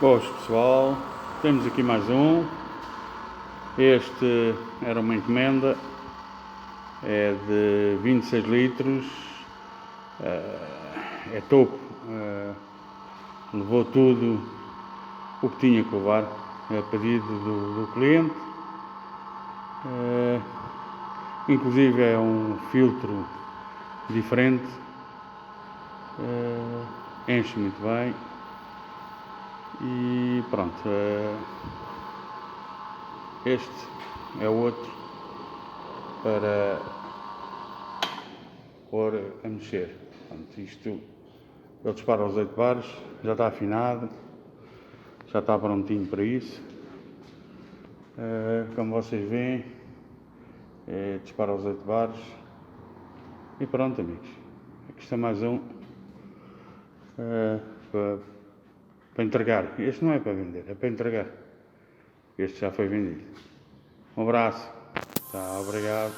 Boas pessoal, temos aqui mais um. Este era uma encomenda, é de 26 litros, é topo, levou tudo o que tinha que levar, a pedido do cliente. Inclusive é um filtro diferente, enche muito bem. E pronto, este é o outro para pôr a mexer. Portanto, isto, ele dispara aos 8 bares, já está afinado, já está prontinho para isso. Como vocês veem, dispara aos 8 bares. E pronto, amigos, aqui está mais um para entregar. Este não é para vender, é para entregar. Este já foi vendido. Um abraço. Tá, obrigado.